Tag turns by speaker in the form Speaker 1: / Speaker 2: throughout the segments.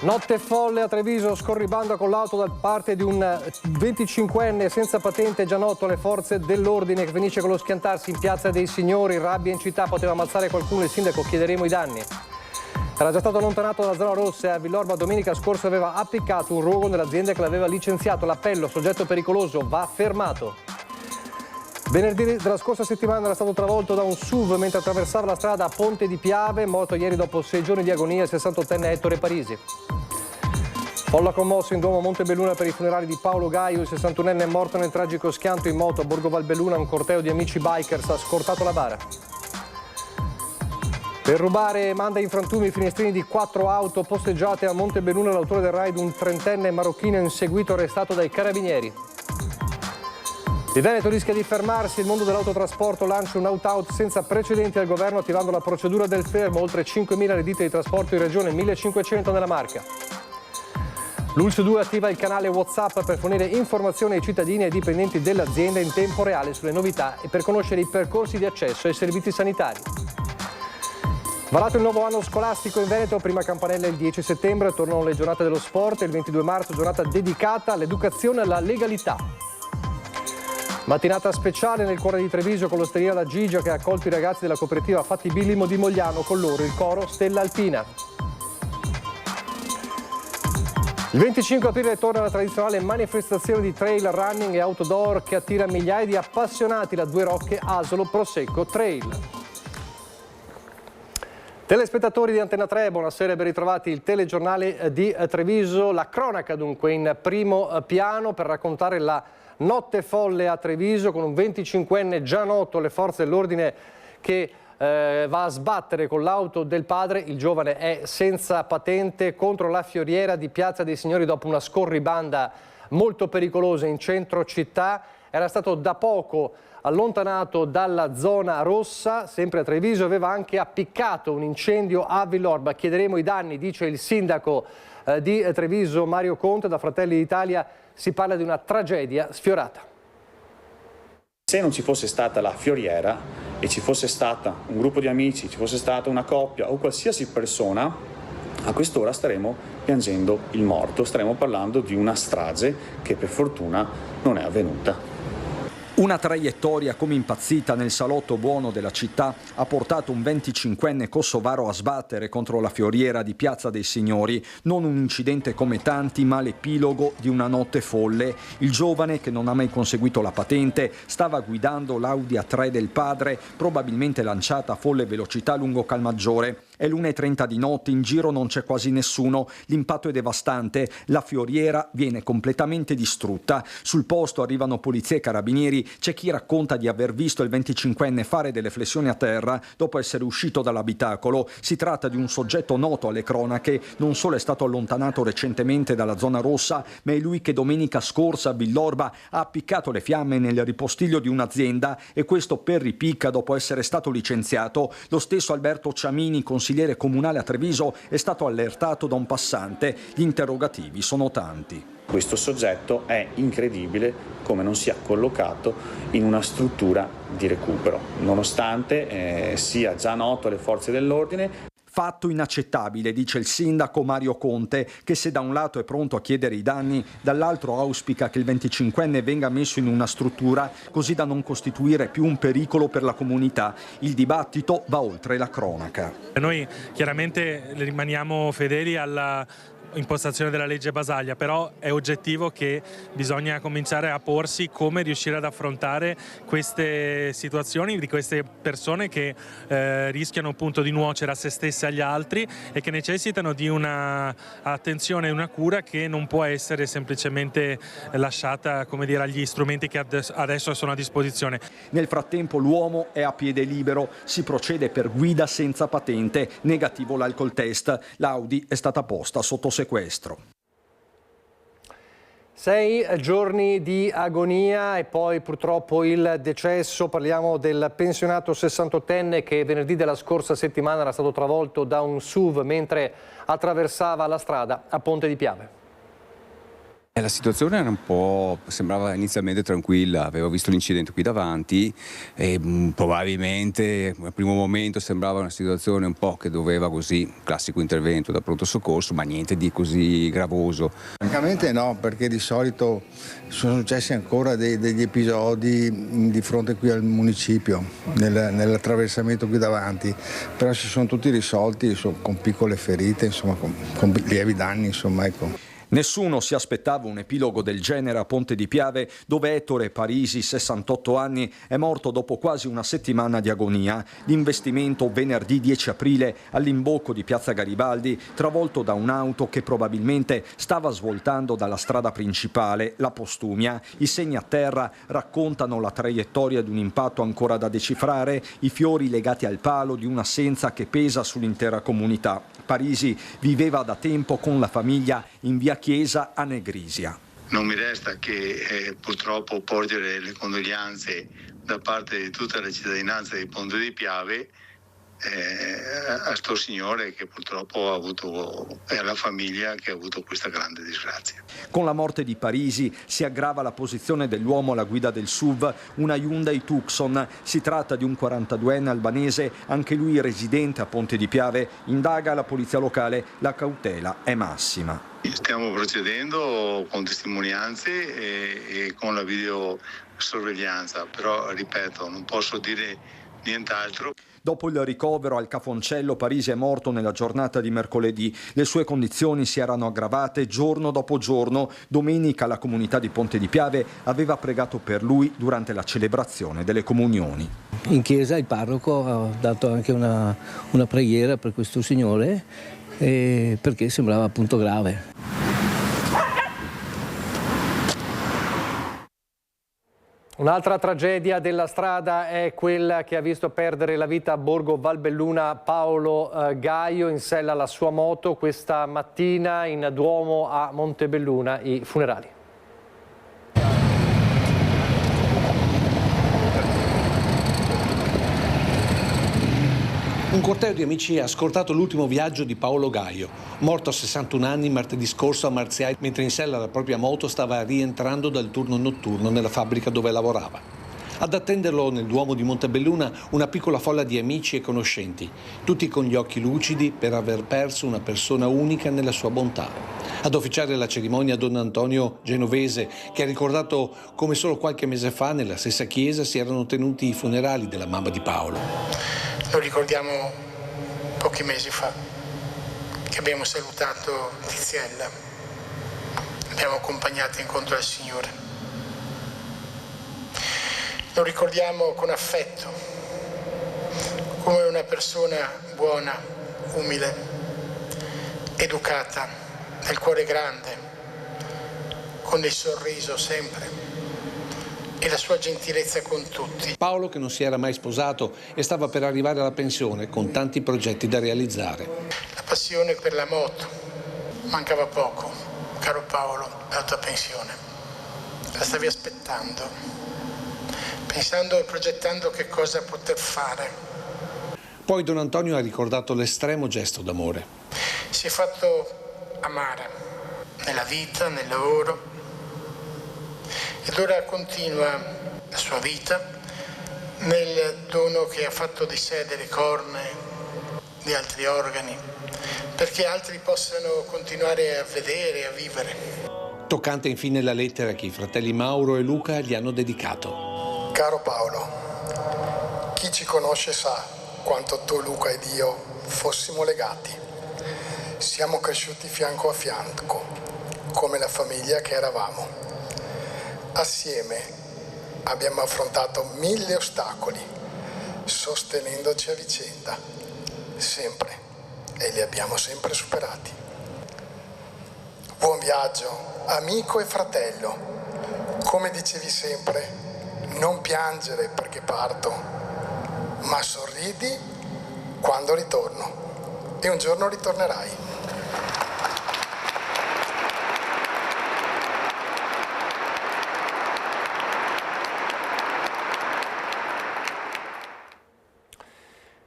Speaker 1: Notte folle a Treviso, scorribanda con l'auto da parte di un 25enne senza patente già noto alle forze dell'ordine che finisce con lo schiantarsi in Piazza dei Signori, rabbia in città, poteva ammazzare qualcuno, il sindaco chiederemo i danni. Era già stato allontanato dalla zona rossa e a Villorba domenica scorsa aveva appiccato un rogo nell'azienda che l'aveva licenziato. L'appello, soggetto pericoloso, va fermato. Venerdì della scorsa settimana era stato travolto da un SUV mentre attraversava la strada a Ponte di Piave, morto ieri dopo 6 giorni di agonia il 68enne Ettore Parisi. Folla commossa in Duomo Montebelluna per i funerali di Paolo Gaio, il 61enne è morto nel tragico schianto in moto a Borgo Valbelluna, un corteo di amici bikers ha scortato la bara. Per rubare manda in frantumi i finestrini di 4 auto posteggiate a Montebelluna, l'autore del raid, un 30enne marocchino inseguito arrestato dai carabinieri. Il Veneto rischia di fermarsi, il mondo dell'autotrasporto lancia un out-out senza precedenti al governo attivando la procedura del fermo, oltre 5.000 le ditte di trasporto in regione, 1.500 nella Marca. L'Ulls 2 attiva il canale WhatsApp per fornire informazioni ai cittadini e ai dipendenti dell'azienda in tempo reale sulle novità e per conoscere i percorsi di accesso ai servizi sanitari. Varato il nuovo anno scolastico in Veneto, prima campanella il 10 settembre, tornano le giornate dello sport e il 22 marzo giornata dedicata all'educazione e alla legalità. Mattinata speciale nel cuore di Treviso con l'osteria La Gigia che ha accolto i ragazzi della cooperativa Fattibilimo di Mogliano, con loro il coro Stella Alpina. Il 25 aprile torna la tradizionale manifestazione di trail running e outdoor che attira migliaia di appassionati, la Due Rocche Asolo Prosecco Trail. Telespettatori di Antena 3, buonasera e ben ritrovati il telegiornale di Treviso. La cronaca dunque in primo piano per raccontare la notte folle a Treviso con un 25enne già noto alle forze dell'ordine che va a sbattere con l'auto del padre. Il giovane è senza patente contro la fioriera di Piazza dei Signori dopo una scorribanda molto pericolosa in centro città. Era stato da poco allontanato dalla zona rossa, sempre a Treviso, aveva anche appiccato un incendio a Villorba. Chiederemo i danni, dice il sindaco di Treviso Mario Conte. Da Fratelli d'Italia si parla di una tragedia sfiorata.
Speaker 2: Se non ci fosse stata la fioriera e ci fosse stata un gruppo di amici, ci fosse stata una coppia o qualsiasi persona, a quest'ora staremo piangendo il morto, staremo parlando di una strage che per fortuna non è avvenuta.
Speaker 3: Una traiettoria come impazzita nel salotto buono della città ha portato un 25enne kosovaro a sbattere contro la fioriera di Piazza dei Signori. Non un incidente come tanti, ma l'epilogo di una notte folle. Il giovane, che non ha mai conseguito la patente, stava guidando l'Audi A3 del padre, probabilmente lanciata a folle velocità lungo Calmaggiore. È l'1:30 di notte, in giro non c'è quasi nessuno, l'impatto è devastante, la fioriera viene completamente distrutta. Sul posto arrivano polizia e carabinieri, c'è chi racconta di aver visto il 25enne fare delle flessioni a terra dopo essere uscito dall'abitacolo. Si tratta di un soggetto noto alle cronache, non solo è stato allontanato recentemente dalla zona rossa, ma è lui che domenica scorsa a Villorba ha appiccato le fiamme nel ripostiglio di un'azienda, e questo per ripicca dopo essere stato licenziato. Lo stesso Alberto Ciamini, consigliere comunale a Treviso, è stato allertato da un passante. Gli interrogativi sono tanti.
Speaker 2: Questo soggetto è incredibile come non sia collocato in una struttura di recupero, nonostante sia già noto alle forze dell'ordine.
Speaker 3: Fatto inaccettabile, dice il sindaco Mario Conte, che se da un lato è pronto a chiedere i danni, dall'altro auspica che il 25enne venga messo in una struttura così da non costituire più un pericolo per la comunità. Il dibattito va oltre la cronaca.
Speaker 4: Noi chiaramente rimaniamo fedeli alla impostazione della legge Basaglia, però è oggettivo che bisogna cominciare a porsi come riuscire ad affrontare queste situazioni di queste persone che rischiano appunto di nuocere a se stesse e agli altri e che necessitano di una attenzione e una cura che non può essere semplicemente lasciata, come dire, agli strumenti che adesso sono a disposizione.
Speaker 3: Nel frattempo l'uomo è a piede libero, si procede per guida senza patente, negativo l'alcol test, l'Audi è stata posta sotto sequestro.
Speaker 1: 6 giorni di agonia e poi purtroppo il decesso. Parliamo del pensionato 68enne che venerdì della scorsa settimana era stato travolto da un SUV mentre attraversava la strada a Ponte di Piave.
Speaker 5: La situazione era un po', sembrava inizialmente tranquilla, avevo visto l'incidente qui davanti e probabilmente al primo momento sembrava una situazione un po' che doveva così, classico intervento da pronto soccorso, ma niente di così gravoso.
Speaker 6: Francamente no, perché di solito sono successi ancora degli episodi di fronte qui al municipio, nell'attraversamento qui davanti, però si sono tutti risolti con piccole ferite, insomma, con lievi danni, insomma, ecco.
Speaker 3: Nessuno si aspettava un epilogo del genere a Ponte di Piave, dove Ettore Parisi, 68 anni, è morto dopo quasi una settimana di agonia. L'investimento venerdì 10 aprile all'imbocco di Piazza Garibaldi, travolto da un'auto che probabilmente stava svoltando dalla strada principale, la Postumia. I segni a terra raccontano la traiettoria di un impatto ancora da decifrare, i fiori legati al palo di un'assenza che pesa sull'intera comunità. Parisi viveva da tempo con la famiglia in via Chiesa a Negrisia.
Speaker 7: Non mi resta che purtroppo porgere le condoglianze da parte di tutta la cittadinanza di Ponte di Piave a sto signore che purtroppo ha avuto, e alla famiglia che ha avuto questa grande disgrazia.
Speaker 3: Con la morte di Parisi si aggrava la posizione dell'uomo alla guida del SUV, una Hyundai Tucson. Si tratta di un 42enne albanese, anche lui residente a Ponte di Piave. Indaga la polizia locale, la cautela è massima.
Speaker 7: Stiamo procedendo con testimonianze e con la videosorveglianza, però ripeto, non posso dire nient'altro.
Speaker 3: Dopo il ricovero al Cafoncello, Parisi è morto nella giornata di mercoledì. Le sue condizioni si erano aggravate giorno dopo giorno. Domenica la comunità di Ponte di Piave aveva pregato per lui durante la celebrazione delle comunioni.
Speaker 8: In chiesa il parroco ha dato anche una preghiera per questo signore perché sembrava appunto grave.
Speaker 1: Un'altra tragedia della strada è quella che ha visto perdere la vita a Borgo Valbelluna Paolo Gaio in sella alla sua moto questa mattina in Duomo a Montebelluna, i funerali.
Speaker 9: Un corteo di amici ha scortato l'ultimo viaggio di Paolo Gaio, morto a 61 anni martedì scorso a Marziai, mentre in sella alla propria moto stava rientrando dal turno notturno nella fabbrica dove lavorava. Ad attenderlo nel Duomo di Montebelluna una piccola folla di amici e conoscenti, tutti con gli occhi lucidi per aver perso una persona unica nella sua bontà. Ad officiare la cerimonia Don Antonio Genovese, che ha ricordato come solo qualche mese fa nella stessa chiesa si erano tenuti i funerali della mamma di Paolo.
Speaker 10: Lo ricordiamo pochi mesi fa, che abbiamo salutato Tiziella, l'abbiamo accompagnata incontro al Signore. Lo ricordiamo con affetto, come una persona buona, umile, educata, nel cuore grande, con il sorriso sempre e la sua gentilezza con tutti.
Speaker 9: Paolo, che non si era mai sposato e stava per arrivare alla pensione con tanti progetti da realizzare.
Speaker 10: La passione per la moto, mancava poco, caro Paolo, la tua pensione. La stavi aspettando, pensando e progettando che cosa poter fare.
Speaker 9: Poi Don Antonio ha ricordato l'estremo gesto d'amore.
Speaker 10: Si è fatto amare nella vita, nel lavoro, ed ora continua la sua vita nel dono che ha fatto di sé delle corna, di altri organi, perché altri possano continuare a vedere e a vivere.
Speaker 9: Toccante infine la lettera che i fratelli Mauro e Luca gli hanno dedicato.
Speaker 11: Caro Paolo, chi ci conosce sa quanto tu, Luca ed io fossimo legati. Siamo cresciuti fianco a fianco, come la famiglia che eravamo. Assieme abbiamo affrontato 1000 ostacoli, sostenendoci a vicenda, sempre, e li abbiamo sempre superati. Buon viaggio, amico e fratello. Come dicevi sempre, non piangere perché parto, ma sorridi quando ritorno. E un giorno ritornerai.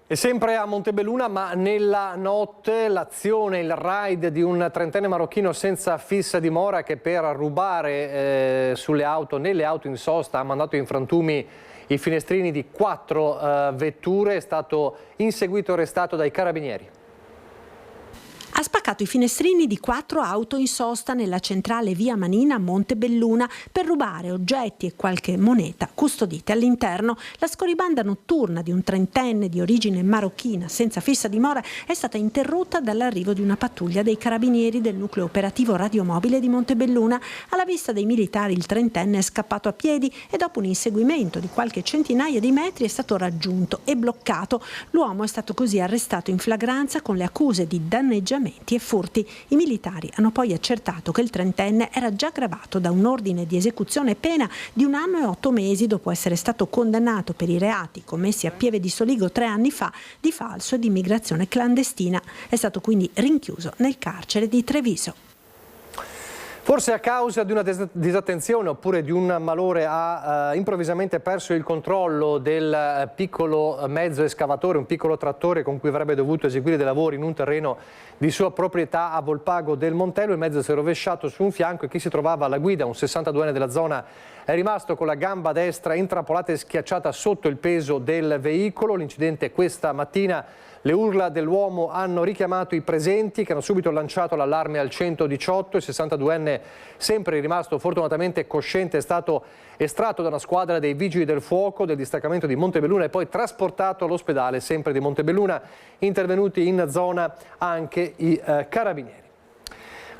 Speaker 1: E E sempre a Montebelluna, ma nella notte, l'azione, il raid di un trentenne marocchino senza fissa dimora che per rubare nelle auto in sosta ha mandato in frantumi i finestrini di 4 vetture, è stato inseguito e arrestato dai carabinieri.
Speaker 12: Ha spaccato i finestrini di 4 auto in sosta nella centrale via Manina a Montebelluna per rubare oggetti e qualche moneta custodite all'interno. La scorribanda notturna di un trentenne di origine marocchina senza fissa dimora è stata interrotta dall'arrivo di una pattuglia dei carabinieri del nucleo operativo radiomobile di Montebelluna. Alla vista dei militari il trentenne è scappato a piedi e dopo un inseguimento di qualche centinaia di metri è stato raggiunto e bloccato. L'uomo è stato così arrestato in flagranza con le accuse di danneggiamento e furti. I militari hanno poi accertato che il trentenne era già gravato da un ordine di esecuzione pena di 1 anno e 8 mesi dopo essere stato condannato per i reati commessi a Pieve di Soligo 3 anni fa di falso e di immigrazione clandestina. È stato quindi rinchiuso nel carcere di Treviso.
Speaker 1: Forse a causa di una disattenzione oppure di un malore ha improvvisamente perso il controllo del piccolo mezzo escavatore, un piccolo trattore con cui avrebbe dovuto eseguire dei lavori in un terreno di sua proprietà a Volpago del Montello. Il mezzo si è rovesciato su un fianco e chi si trovava alla guida, un 62enne della zona, è rimasto con la gamba destra intrappolata e schiacciata sotto il peso del veicolo. L'incidente questa mattina. Le urla dell'uomo hanno richiamato i presenti che hanno subito lanciato l'allarme al 118. Il 62enne, sempre rimasto fortunatamente cosciente, è stato estratto da una squadra dei vigili del fuoco del distaccamento di Montebelluna e poi trasportato all'ospedale sempre di Montebelluna. Intervenuti in zona anche i carabinieri.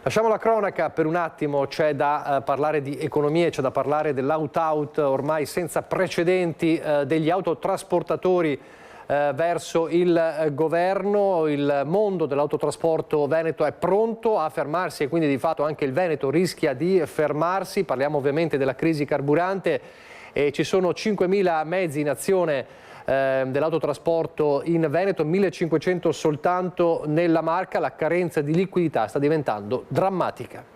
Speaker 1: Lasciamo la cronaca per un attimo, c'è da parlare di economia, c'è da parlare dell'out-out ormai senza precedenti degli autotrasportatori verso il governo. Il mondo dell'autotrasporto veneto è pronto a fermarsi e quindi di fatto anche il Veneto rischia di fermarsi. Parliamo ovviamente della crisi carburante e ci sono 5.000 mezzi in azione dell'autotrasporto in Veneto, 1.500 soltanto nella Marca. La carenza di liquidità sta diventando drammatica.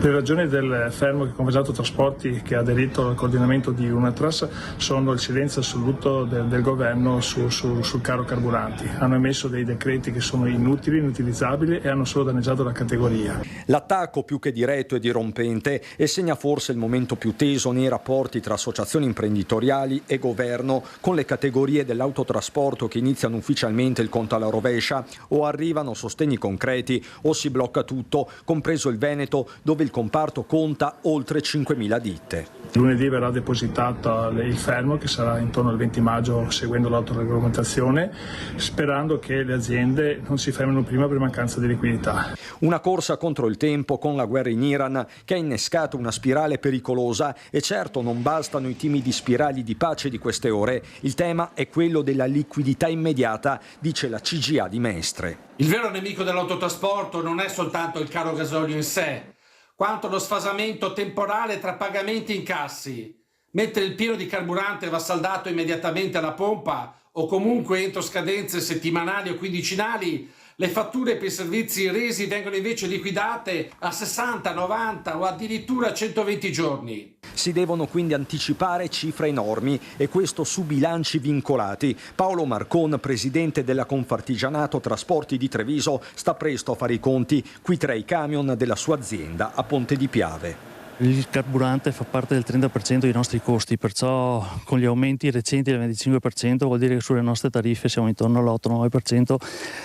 Speaker 13: Le ragioni del fermo che Confesato Trasporti, che ha aderito al coordinamento di Unatras, sono il silenzio assoluto del governo sul caro carburanti. Hanno emesso dei decreti che sono inutili, inutilizzabili e hanno solo danneggiato la categoria.
Speaker 3: L'attacco più che diretto e dirompente e segna forse il momento più teso nei rapporti tra associazioni imprenditoriali e governo, con le categorie dell'autotrasporto che iniziano ufficialmente il conto alla rovescia, o arrivano sostegni concreti o si blocca tutto, compreso il Veneto, dove il comparto conta oltre 5.000 ditte.
Speaker 13: Lunedì verrà depositato il fermo, che sarà intorno al 20 maggio seguendo l'autoregolamentazione, sperando che le aziende non si fermino prima per mancanza di liquidità.
Speaker 3: Una corsa contro il tempo con la guerra in Iran che ha innescato una spirale pericolosa e certo non bastano i timidi spirali di pace di queste ore. Il tema è quello della liquidità immediata, dice la CGA di Mestre.
Speaker 14: Il vero nemico dell'autotrasporto non è soltanto il caro gasolio in sé, quanto lo sfasamento temporale tra pagamenti e incassi. Mentre il pieno di carburante va saldato immediatamente alla pompa o comunque entro scadenze settimanali o quindicinali, le fatture per i servizi resi vengono invece liquidate a 60, 90 o addirittura 120 giorni.
Speaker 3: Si devono quindi anticipare cifre enormi e questo su bilanci vincolati. Paolo Marcon, presidente della Confartigianato Trasporti di Treviso, sta presto a fare i conti qui tra i camion della sua azienda a Ponte di Piave.
Speaker 15: Il carburante fa parte del 30% dei nostri costi, perciò con gli aumenti recenti del 25% vuol dire che sulle nostre tariffe siamo intorno all'8-9%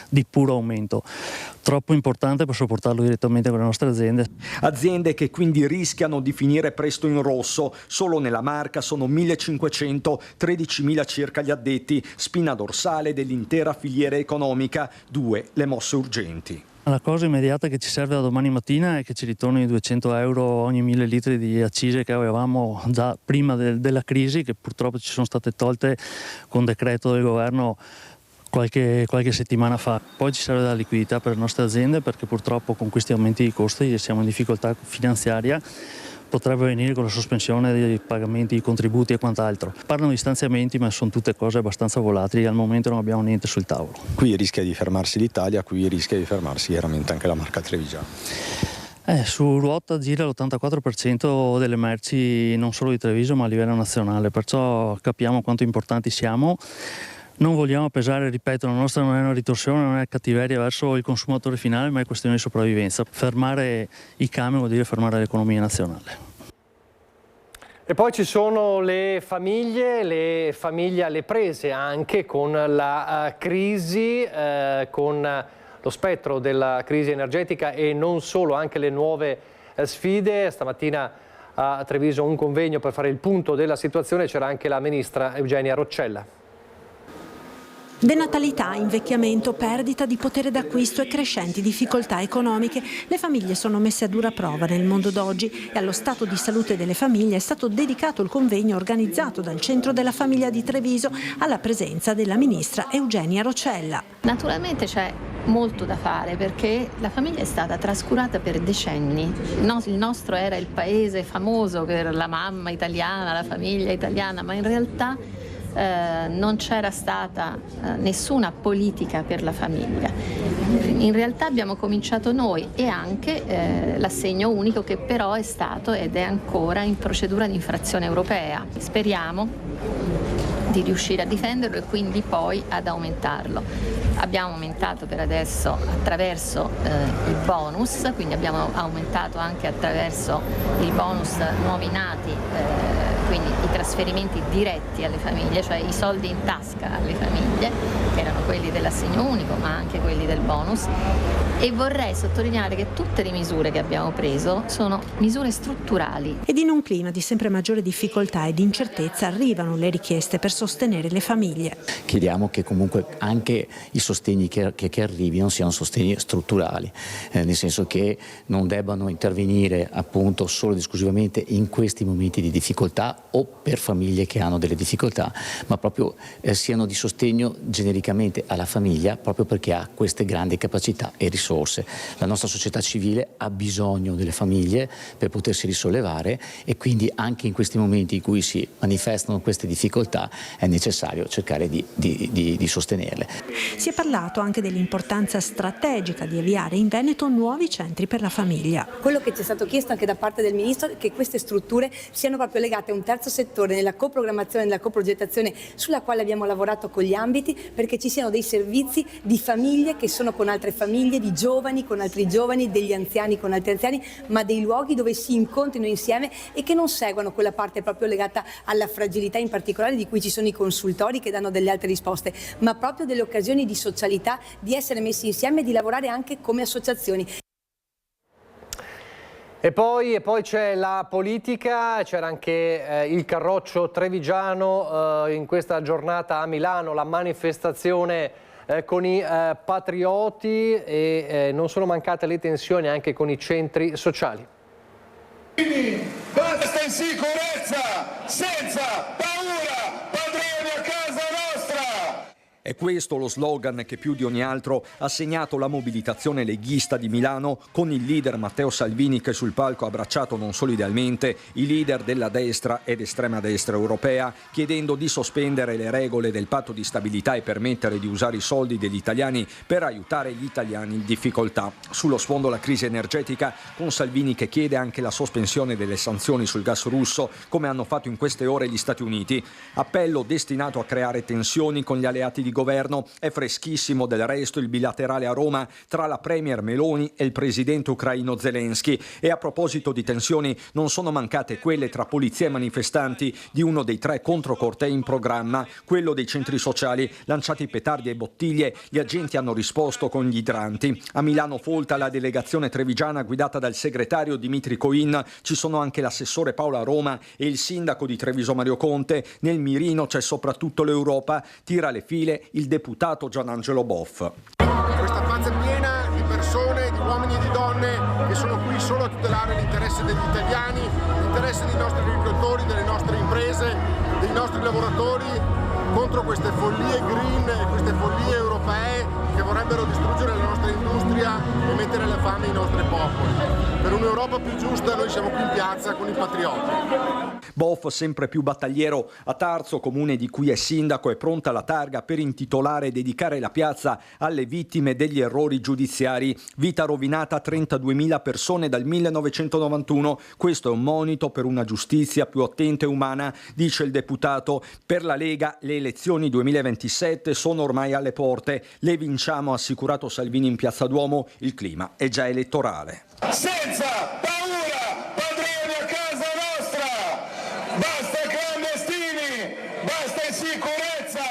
Speaker 15: di puro aumento. Troppo importante per sopportarlo direttamente con le nostre aziende.
Speaker 3: Aziende che quindi rischiano di finire presto in rosso. Solo nella Marca sono 1.500, 13.000 circa gli addetti, spina dorsale dell'intera filiera economica, 2 le mosse urgenti.
Speaker 15: La cosa immediata che ci serve da domani mattina è che ci ritornino i 200 euro ogni 1000 litri di accise che avevamo già prima della crisi, che purtroppo ci sono state tolte con decreto del governo qualche settimana fa. Poi ci serve la liquidità per le nostre aziende, perché purtroppo con questi aumenti di costi siamo in difficoltà finanziaria. Potrebbe venire con la sospensione dei pagamenti, i contributi e quant'altro. Parlano di stanziamenti, ma sono tutte cose abbastanza volatili, al momento non abbiamo niente sul tavolo.
Speaker 16: Qui rischia di fermarsi l'Italia, qui rischia di fermarsi chiaramente anche la Marca trevigiana.
Speaker 15: Su ruota gira l'84% delle merci non solo di Treviso ma a livello nazionale, perciò capiamo quanto importanti siamo. Non vogliamo pesare, ripeto, la nostra non è una ritorsione, non è cattiveria verso il consumatore finale, ma è questione di sopravvivenza. Fermare i camion vuol dire fermare l'economia nazionale.
Speaker 1: E poi ci sono le famiglie alle prese anche con la crisi, con lo spettro della crisi energetica e non solo, anche le nuove sfide. Stamattina a Treviso un convegno per fare il punto della situazione, c'era anche la ministra Eugenia Roccella.
Speaker 12: Denatalità, invecchiamento, perdita di potere d'acquisto e crescenti difficoltà economiche. Le famiglie sono messe a dura prova nel mondo d'oggi e allo stato di salute delle famiglie è stato dedicato il convegno organizzato dal Centro della Famiglia di Treviso alla presenza della ministra Eugenia Roccella.
Speaker 17: Naturalmente c'è molto da fare perché la famiglia è stata trascurata per decenni. Il nostro era il paese famoso per la mamma italiana, la famiglia italiana, ma in realtà non c'era stata nessuna politica per la famiglia. In realtà abbiamo cominciato noi e anche l'assegno unico, che però è stato ed è ancora in procedura di infrazione europea. Speriamo di riuscire a difenderlo e quindi poi ad aumentarlo. Abbiamo aumentato per adesso attraverso il bonus, quindi abbiamo aumentato anche attraverso il bonus nuovi nati, quindi i trasferimenti diretti alle famiglie, cioè i soldi in tasca alle famiglie, che erano quelli dell'assegno unico ma anche quelli del bonus. E vorrei sottolineare che tutte le misure che abbiamo preso sono misure strutturali.
Speaker 12: Ed in un clima di sempre maggiore difficoltà e di incertezza arrivano le richieste per sostenere le famiglie.
Speaker 18: Chiediamo che comunque anche i sostegni che arrivino siano sostegni strutturali, nel senso che non debbano intervenire appunto solo ed esclusivamente in questi momenti di difficoltà o per famiglie che hanno delle difficoltà, ma proprio siano di sostegno genericamente alla famiglia, proprio perché ha queste grandi capacità e risorse. La nostra società civile ha bisogno delle famiglie per potersi risollevare e quindi anche in questi momenti in cui si manifestano queste difficoltà è necessario cercare di sostenerle.
Speaker 12: Si è parlato anche dell'importanza strategica di avviare in Veneto nuovi centri per la famiglia.
Speaker 19: Quello che ci è stato chiesto anche da parte del Ministro è che queste strutture siano proprio legate a un terzo settore nella coprogrammazione e nella coprogettazione, sulla quale abbiamo lavorato con gli ambiti, perché ci siano dei servizi di famiglie che sono con altre famiglie, di giovani con altri giovani, degli anziani con altri anziani, ma dei luoghi dove si incontrino insieme e che non seguano quella parte proprio legata alla fragilità in particolare, di cui ci sono i consultori che danno delle altre risposte, ma proprio delle occasioni di socialità, di essere messi insieme e di lavorare anche come associazioni.
Speaker 1: E poi c'è la politica, c'era anche il Carroccio trevigiano in questa giornata a Milano, la manifestazione con i patrioti e non sono mancate le tensioni anche con i centri sociali.
Speaker 20: Quindi basta insicurezza, senza paura, padroni a casa nostra!
Speaker 3: È questo lo slogan che più di ogni altro ha segnato la mobilitazione leghista di Milano, con il leader Matteo Salvini che sul palco ha abbracciato non solo idealmente i leader della destra ed estrema destra europea, chiedendo di sospendere le regole del patto di stabilità e permettere di usare i soldi degli italiani per aiutare gli italiani in difficoltà. Sullo sfondo la crisi energetica, con Salvini che chiede anche la sospensione delle sanzioni sul gas russo, come hanno fatto in queste ore gli Stati Uniti. Appello destinato a creare tensioni con gli alleati di governo. È freschissimo del resto il bilaterale a Roma tra la premier Meloni e il presidente ucraino Zelensky. E a proposito di tensioni, non sono mancate quelle tra polizia e manifestanti di uno dei 3 controcortei in programma, quello dei centri sociali. Lanciati petardi e bottiglie, gli agenti hanno risposto con gli idranti. A Milano folta la delegazione trevigiana guidata dal segretario Dimitri Coin. Ci sono anche l'assessore Paola Roma e il sindaco di Treviso Mario Conte. Nel mirino c'è soprattutto l'Europa. Tira le file il deputato Gianangelo Boff.
Speaker 20: Questa piazza è piena di persone, di uomini e di donne che sono qui solo a tutelare l'interesse degli italiani, l'interesse dei nostri agricoltori, delle nostre imprese, dei nostri lavoratori, contro queste follie green e queste follie europee che vorrebbero distruggere la nostra nostra industria e mettere alla fame i nostri popoli. Per un'Europa più giusta noi siamo qui in piazza con i patrioti.
Speaker 3: Boff, sempre più battagliero a Tarso, comune di cui è sindaco, è pronta la targa per intitolare e dedicare la piazza alle vittime degli errori giudiziari. Vita rovinata a 32.000 persone dal 1991. Questo è un monito per una giustizia più attenta e umana, dice il deputato. Per la Lega le elezioni 2027 sono ormai alle porte. Le vinciamo, ha assicurato Salvini in Piazza Duomo. Il clima è già elettorale.
Speaker 21: Senza paura, padroni a casa nostra, basta clandestini, basta insicurezza.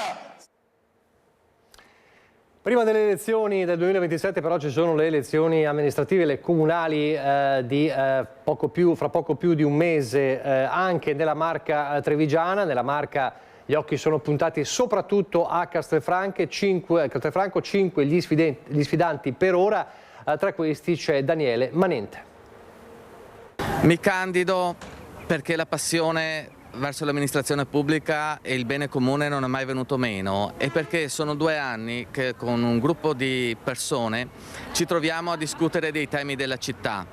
Speaker 1: Prima delle elezioni del 2027 però ci sono le elezioni amministrative, le comunali fra poco più di un mese anche nella Marca trevigiana. Nella Marca gli occhi sono puntati soprattutto a Castelfranco, 5 gli sfidanti per ora. Tra questi c'è Daniele Manente.
Speaker 22: Mi candido perché la passione verso l'amministrazione pubblica e il bene comune non è mai venuto meno e perché sono 2 anni che con un gruppo di persone ci troviamo a discutere dei temi della città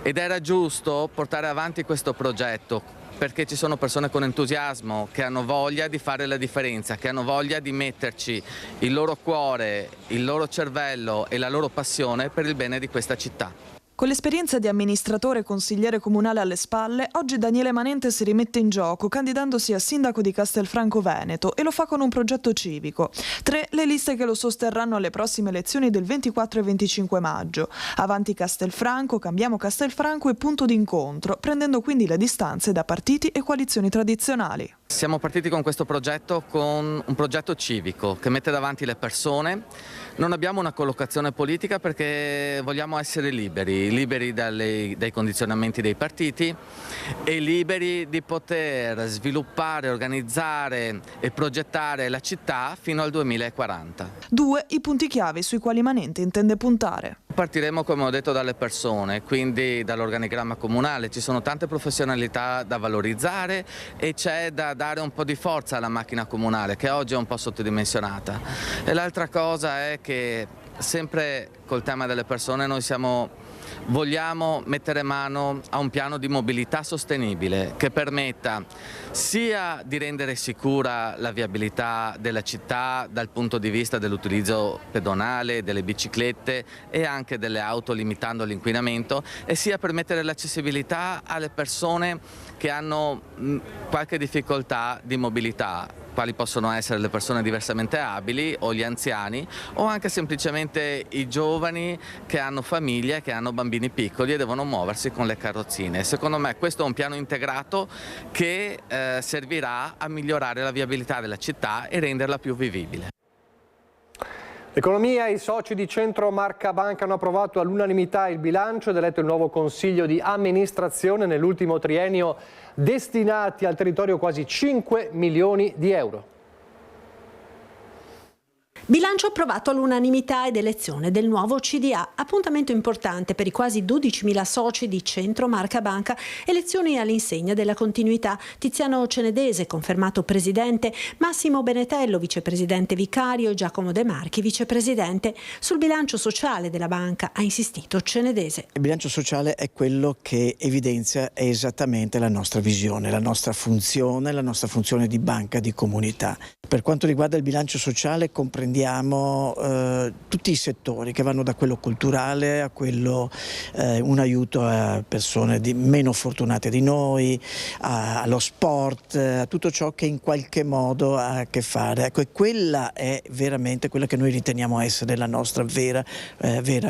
Speaker 22: ed era giusto portare avanti questo progetto perché ci sono persone con entusiasmo che hanno voglia di fare la differenza, che hanno voglia di metterci il loro cuore, il loro cervello e la loro passione per il bene di questa città.
Speaker 23: Con l'esperienza di amministratore e consigliere comunale alle spalle, oggi Daniele Manente si rimette in gioco candidandosi a sindaco di Castelfranco Veneto e lo fa con un progetto civico. 3 le liste che lo sosterranno alle prossime elezioni del 24 e 25 maggio. Avanti Castelfranco, Cambiamo Castelfranco e Punto d'incontro, prendendo quindi le distanze da partiti e coalizioni tradizionali.
Speaker 22: Siamo partiti con questo progetto, con un progetto civico che mette davanti le persone. Non abbiamo una collocazione politica perché vogliamo essere liberi dai condizionamenti dei partiti e liberi di poter sviluppare, organizzare e progettare la città fino al 2040.
Speaker 23: 2 i punti chiave sui quali Manente intende puntare.
Speaker 22: Partiremo, come ho detto, dalle persone, quindi dall'organigramma comunale. Ci sono tante professionalità da valorizzare e c'è da dare un po' di forza alla macchina comunale che oggi è un po' sottodimensionata. E l'altra cosa è che sempre col tema delle persone noi vogliamo mettere mano a un piano di mobilità sostenibile che permetta sia di rendere sicura la viabilità della città dal punto di vista dell'utilizzo pedonale, delle biciclette e anche delle auto limitando l'inquinamento e sia permettere l'accessibilità alle persone che hanno qualche difficoltà di mobilità, quali possono essere le persone diversamente abili o gli anziani o anche semplicemente i giovani che hanno famiglie, che hanno bambini piccoli e devono muoversi con le carrozzine. Secondo me questo è un piano integrato che servirà a migliorare la viabilità della città e renderla più vivibile.
Speaker 1: Economia, i soci di Centro Marca Banca hanno approvato all'unanimità il bilancio ed eletto il nuovo consiglio di amministrazione nell'ultimo triennio, destinati al territorio quasi 5 milioni di euro.
Speaker 12: Bilancio approvato all'unanimità ed elezione del nuovo CDA, appuntamento importante per i quasi 12.000 soci di Centro Marca Banca, elezioni all'insegna della continuità. Tiziano Cenedese, confermato presidente, Massimo Benetello, vicepresidente vicario e Giacomo De Marchi, vicepresidente. Sul bilancio sociale della banca ha insistito Cenedese.
Speaker 24: Il bilancio sociale è quello che evidenzia esattamente la nostra visione, la nostra funzione di banca di comunità. Per quanto riguarda il bilancio sociale comprendiamo tutti i settori che vanno da quello culturale a quello un aiuto a persone meno fortunate di noi, allo sport, a tutto ciò che in qualche modo ha a che fare. Ecco, e quella è veramente quella che noi riteniamo essere la nostra vera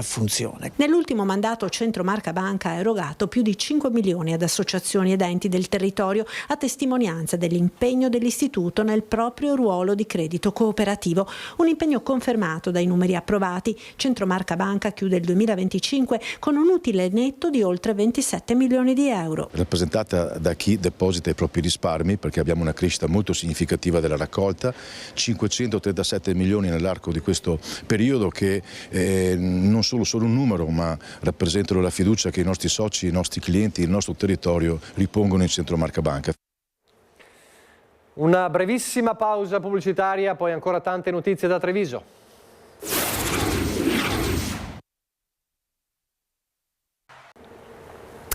Speaker 24: funzione.
Speaker 12: Nell'ultimo mandato Centro Marca Banca ha erogato più di 5 milioni ad associazioni ed enti del territorio, a testimonianza dell'impegno dell'istituto nel proprio ruolo di credito cooperativo. Un impegno confermato dai numeri approvati. Centro Marca Banca chiude il 2025 con un utile netto di oltre 27 milioni di euro.
Speaker 25: Rappresentata da chi deposita i propri risparmi, perché abbiamo una crescita molto significativa della raccolta, 537 milioni nell'arco di questo periodo che non sono solo un numero, ma rappresentano la fiducia che i nostri soci, i nostri clienti, il nostro territorio ripongono in Centro Marca Banca.
Speaker 1: Una brevissima pausa pubblicitaria, poi ancora tante notizie da Treviso.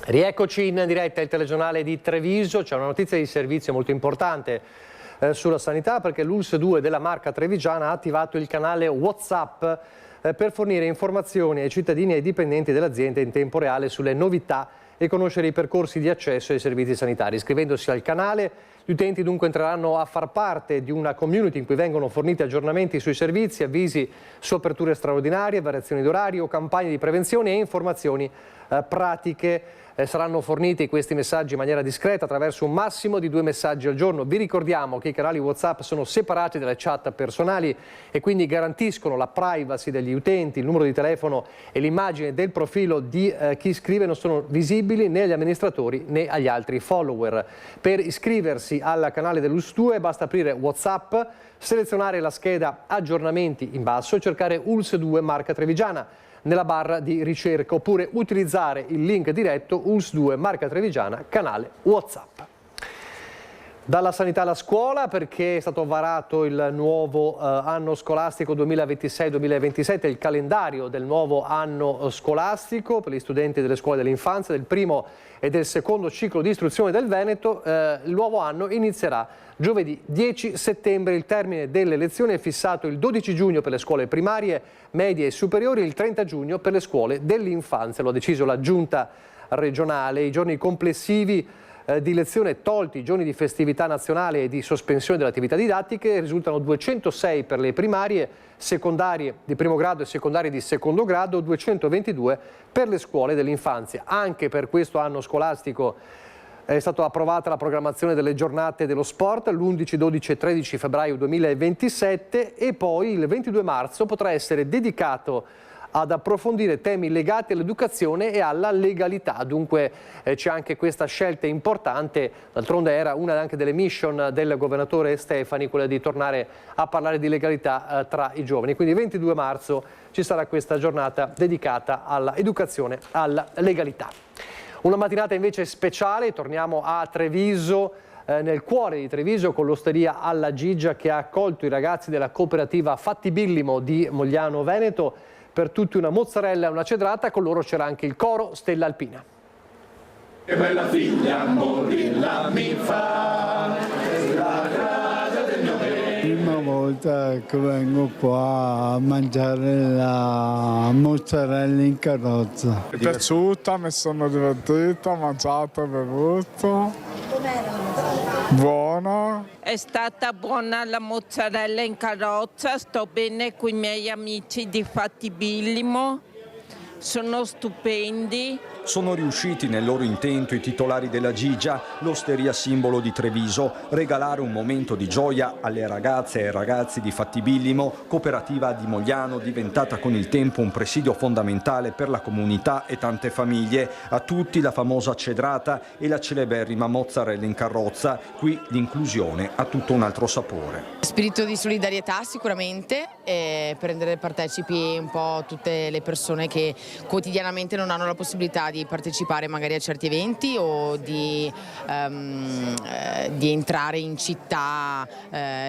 Speaker 1: Rieccoci in diretta il telegiornale di Treviso. C'è una notizia di servizio molto importante sulla sanità, perché l'ULSS 2 della Marca Trevigiana ha attivato il canale WhatsApp per fornire informazioni ai cittadini e ai dipendenti dell'azienda in tempo reale sulle novità e conoscere i percorsi di accesso ai servizi sanitari. Iscrivendosi al canale, gli utenti dunque entreranno a far parte di una community in cui vengono forniti aggiornamenti sui servizi, avvisi su aperture straordinarie, variazioni d'orario, campagne di prevenzione e informazioni pratiche. Saranno forniti questi messaggi in maniera discreta attraverso un massimo di 2 messaggi al giorno. Vi ricordiamo che i canali WhatsApp sono separati dalle chat personali e quindi garantiscono la privacy degli utenti. Il numero di telefono e l'immagine del profilo di chi scrive non sono visibili né agli amministratori né agli altri follower. Per iscriversi al canale dell'ULSS 2 basta aprire WhatsApp, selezionare la scheda aggiornamenti in basso e cercare ULSS 2 Marca Trevigiana nella barra di ricerca, oppure utilizzare il link diretto ULSS 2 Marca Trevigiana canale WhatsApp. Dalla sanità alla scuola, perché è stato varato il nuovo anno scolastico 2026-2027, il calendario del nuovo anno scolastico per gli studenti delle scuole dell'infanzia, del primo e del secondo ciclo di istruzione del Veneto. Il nuovo anno inizierà giovedì 10 settembre, il termine delle lezioni è fissato il 12 giugno per le scuole primarie, medie e superiori e il 30 giugno per le scuole dell'infanzia. Lo ha deciso la giunta regionale. I giorni complessivi di lezione, tolti i giorni di festività nazionale e di sospensione delle attività didattiche, risultano 206 per le primarie, secondarie di primo grado e secondarie di secondo grado, 222 per le scuole dell'infanzia. Anche per questo anno scolastico è stata approvata la programmazione delle giornate dello sport l'11, 12 e 13 febbraio 2027 e poi il 22 marzo potrà essere dedicato ad approfondire temi legati all'educazione e alla legalità. Dunque c'è anche questa scelta importante, d'altronde era una anche delle mission del governatore Stefani, quella di tornare a parlare di legalità tra i giovani. Quindi 22 marzo ci sarà questa giornata dedicata all'educazione, alla legalità. Una mattinata invece speciale, torniamo a Treviso, nel cuore di Treviso, con l'osteria Alla Gigia che ha accolto i ragazzi della cooperativa Fattibillimo di Mogliano Veneto. Per tutti una mozzarella e una cedrata, con loro c'era anche il coro Stella Alpina.
Speaker 21: Che bella figlia, morilla mi fa, la casa del mio bene.
Speaker 2: Prima volta che vengo qua a mangiare la mozzarella in carrozza.
Speaker 4: Mi è piaciuta, mi sono divertita, ho mangiato e bevuto.
Speaker 5: Com'era?
Speaker 4: Buona.
Speaker 5: È stata buona la mozzarella in carrozza, sto bene con i miei amici di Fattibillimo, sono stupendi.
Speaker 3: Sono riusciti nel loro intento i titolari della Gigia, l'osteria simbolo di Treviso, regalare un momento di gioia alle ragazze e ai ragazzi di Fattibillimo, cooperativa di Mogliano diventata con il tempo un presidio fondamentale per la comunità e tante famiglie. A tutti la famosa cedrata e la celeberrima mozzarella in carrozza. Qui l'inclusione ha tutto un altro sapore.
Speaker 6: Spirito di solidarietà sicuramente, per rendere partecipi un po' tutte le persone che quotidianamente non hanno la possibilità di partecipare magari a certi eventi o di entrare in città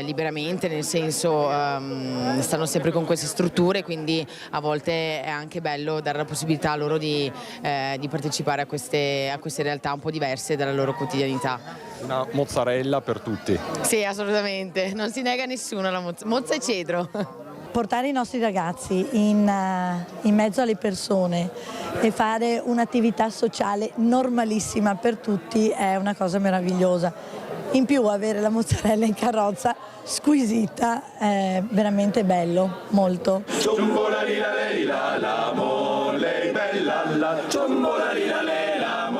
Speaker 6: liberamente, nel senso stanno sempre con queste strutture, quindi a volte è anche bello dare la possibilità a loro di partecipare a queste realtà un po' diverse dalla loro quotidianità.
Speaker 16: Una mozzarella per tutti.
Speaker 6: Sì, assolutamente, non si nega nessuno la mozza e cedro.
Speaker 5: Portare i nostri ragazzi in mezzo alle persone e fare un'attività sociale normalissima per tutti è una cosa meravigliosa. In più avere la mozzarella in carrozza squisita è veramente bello, molto.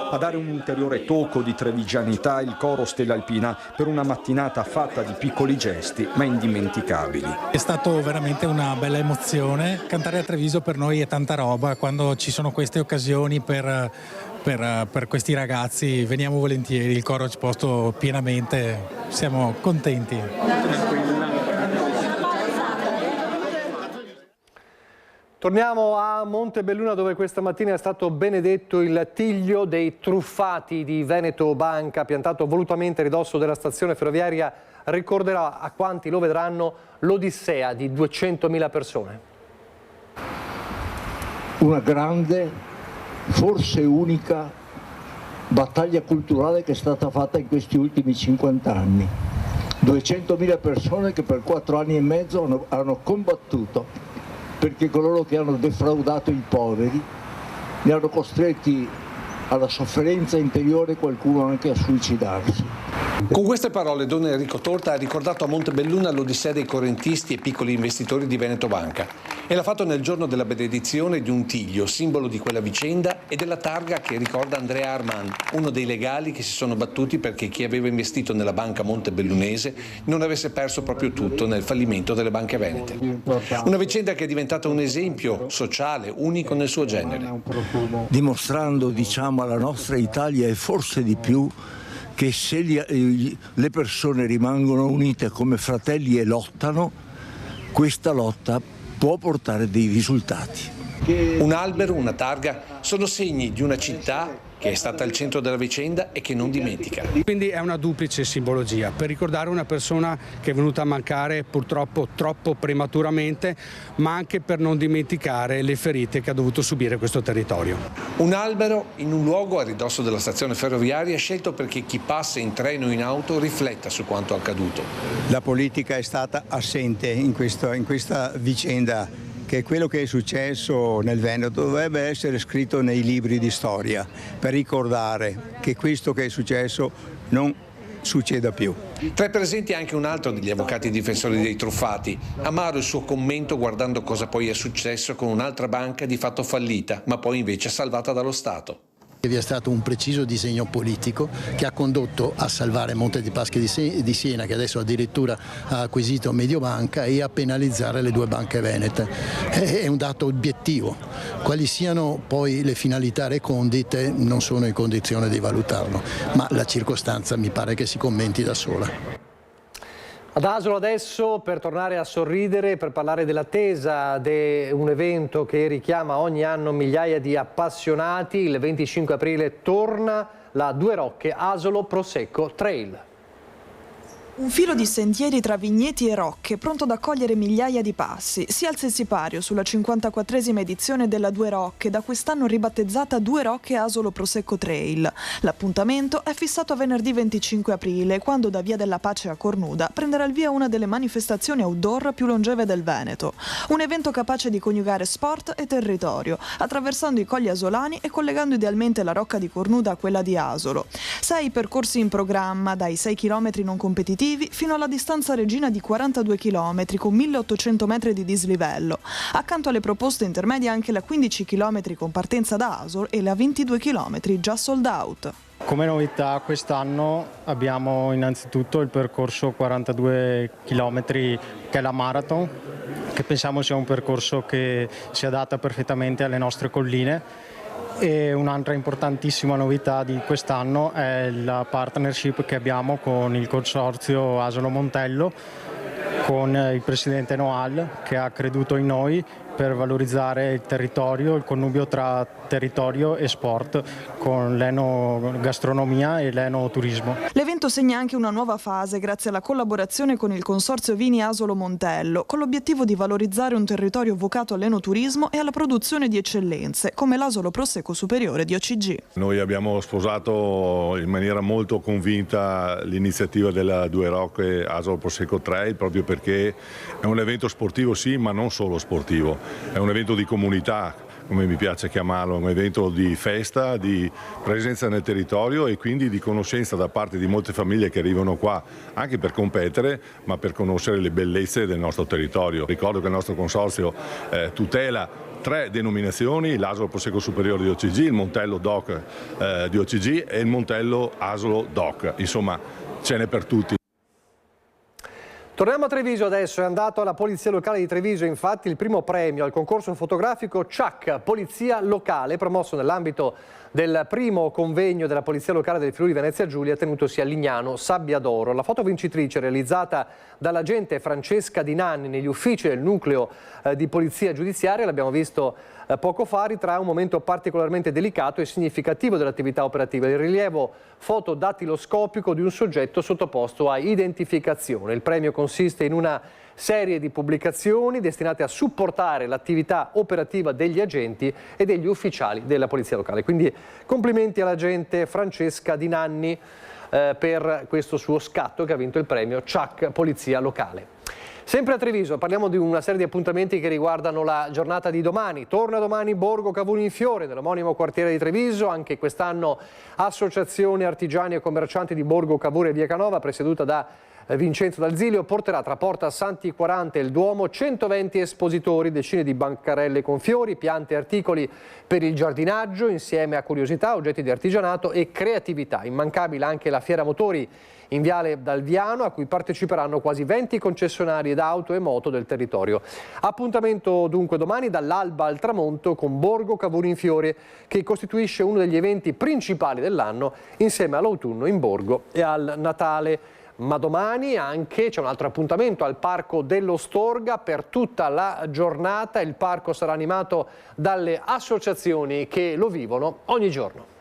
Speaker 3: A dare un ulteriore tocco di trevigianità il coro Stella Alpina per una mattinata fatta di piccoli gesti ma indimenticabili.
Speaker 7: È stato veramente una bella emozione, cantare a Treviso per noi è tanta roba, quando ci sono queste occasioni per questi ragazzi veniamo volentieri, il coro ha risposto pienamente, siamo contenti.
Speaker 1: Torniamo a Montebelluna, dove questa mattina è stato benedetto il tiglio dei truffati di Veneto Banca, piantato volutamente a ridosso della stazione ferroviaria. Ricorderà a quanti lo vedranno l'odissea di 200.000 persone.
Speaker 26: Una grande, forse unica,
Speaker 8: battaglia culturale che è stata fatta in questi ultimi 50 anni. 200.000 persone che per 4 anni e mezzo hanno combattuto perché coloro che hanno defraudato i poveri li hanno costretti alla sofferenza interiore, qualcuno anche a suicidarsi.
Speaker 9: Con queste parole Don Enrico Torta ha ricordato a Montebelluna l'odissea dei correntisti e piccoli investitori di Veneto Banca e l'ha fatto nel giorno della benedizione di un tiglio, simbolo di quella vicenda, e della targa che ricorda Andrea Armand, uno dei legali che si sono battuti perché chi aveva investito nella banca montebellunese non avesse perso proprio tutto nel fallimento delle banche venete. Una vicenda che è diventata un esempio sociale unico nel suo genere.
Speaker 10: Dimostrando, alla nostra Italia e forse di più, che se le persone rimangono unite come fratelli e lottano, questa lotta può portare dei risultati.
Speaker 9: Un albero, una targa, sono segni di una città che è stata al centro della vicenda e che non dimentica.
Speaker 11: Quindi è una duplice simbologia, per ricordare una persona che è venuta a mancare purtroppo troppo prematuramente, ma anche per non dimenticare le ferite che ha dovuto subire questo territorio.
Speaker 9: Un albero in un luogo a ridosso della stazione ferroviaria scelto perché chi passa in treno o in auto rifletta su quanto accaduto.
Speaker 13: La politica è stata assente in questa vicenda, che quello che è successo nel Veneto dovrebbe essere scritto nei libri di storia per ricordare che questo che è successo non succeda più.
Speaker 9: Tra i presenti anche un altro degli avvocati difensori dei truffati. Amaro il suo commento guardando cosa poi è successo con un'altra banca di fatto fallita, ma poi invece salvata dallo Stato.
Speaker 26: Vi è stato un preciso disegno politico che ha condotto a salvare Monte dei Paschi di Siena, che adesso addirittura ha acquisito Mediobanca, e a penalizzare le due banche venete. È un dato obiettivo. Quali siano poi le finalità recondite non sono in condizione di valutarlo, ma la circostanza mi pare che si commenti da sola.
Speaker 1: Ad Asolo adesso, per tornare a sorridere, per parlare dell'attesa di un evento che richiama ogni anno migliaia di appassionati. Il 25 aprile torna la Due Rocche Asolo Prosecco Trail.
Speaker 23: Un filo di sentieri tra vigneti e rocche, pronto ad accogliere migliaia di passi. Si alza il sipario sulla 54esima edizione della Due Rocche, da quest'anno ribattezzata Due Rocche Asolo Prosecco Trail. L'appuntamento è fissato a venerdì 25 aprile, quando da Via della Pace a Cornuda prenderà il via una delle manifestazioni outdoor più longeve del Veneto. Un evento capace di coniugare sport e territorio, attraversando i colli asolani e collegando idealmente la rocca di Cornuda a quella di Asolo. 6 percorsi in programma, dai 6 km non competitivi fino alla distanza regina di 42 km con 1800 metri di dislivello. Accanto alle proposte intermedie anche la 15 km con partenza da Asolo e la 22 km già sold out.
Speaker 27: Come novità quest'anno abbiamo innanzitutto il percorso 42 km che è la Marathon, che pensiamo sia un percorso che si adatta perfettamente alle nostre colline. E un'altra importantissima novità di quest'anno è la partnership che abbiamo con il consorzio Asolo Montello, con il presidente Noal, che ha creduto in noi per valorizzare il territorio, il connubio tra territorio e sport, con l'enogastronomia e l'enoturismo.
Speaker 23: L'evento segna anche una nuova fase grazie alla collaborazione con il Consorzio Vini Asolo Montello, con l'obiettivo di valorizzare un territorio vocato all'enoturismo e alla produzione di eccellenze, come l'Asolo Prosecco Superiore di OCG.
Speaker 28: Noi abbiamo sposato in maniera molto convinta l'iniziativa della Due Rocche Asolo Prosecco Trail, proprio perché è un evento sportivo sì, ma non solo sportivo. È un evento di comunità, come mi piace chiamarlo, un evento di festa, di presenza nel territorio e quindi di conoscenza da parte di molte famiglie che arrivano qua anche per competere, ma per conoscere le bellezze del nostro territorio. Ricordo che il nostro consorzio tutela 3 denominazioni: l'Asolo Prosecco Superiore di OCG, il Montello DOC di OCG e il Montello Asolo DOC. Insomma, ce n'è per tutti.
Speaker 1: Torniamo a Treviso adesso, è andato alla Polizia Locale di Treviso infatti il primo premio al concorso fotografico CHAC Polizia Locale, promosso nell'ambito del primo convegno della Polizia Locale del Friuli Venezia Giulia tenutosi a Lignano Sabbia d'Oro. La foto vincitrice realizzata dall'agente Francesca Di Nanni negli uffici del nucleo di polizia giudiziaria, l'abbiamo visto poco fa, ritrae un momento particolarmente delicato e significativo dell'attività operativa, il rilievo fotodattiloscopico di un soggetto sottoposto a identificazione. Il premio consiste in una serie di pubblicazioni destinate a supportare l'attività operativa degli agenti e degli ufficiali della Polizia Locale. Quindi complimenti all'agente Francesca Di Nanni per questo suo scatto che ha vinto il premio CHAC Polizia Locale. Sempre a Treviso parliamo di una serie di appuntamenti che riguardano la giornata di domani. Torna domani Borgo Cavour in Fiore, nell'omonimo quartiere di Treviso. Anche quest'anno associazione artigiani e commercianti di Borgo Cavour e Via Canova, presieduta da Vincenzo D'Alzilio, porterà tra Porta Santi 40 e il Duomo 120 espositori, decine di bancarelle con fiori, piante e articoli per il giardinaggio, insieme a curiosità, oggetti di artigianato e creatività. Immancabile anche la Fiera Motori in Viale Dalviano, a cui parteciperanno quasi 20 concessionari d'auto e moto del territorio. Appuntamento dunque domani dall'alba al tramonto con Borgo Cavour in Fiore, che costituisce uno degli eventi principali dell'anno insieme all'autunno in Borgo e al Natale. Ma domani anche c'è un altro appuntamento al Parco dello Storga per tutta la giornata. Il parco sarà animato dalle associazioni che lo vivono ogni giorno.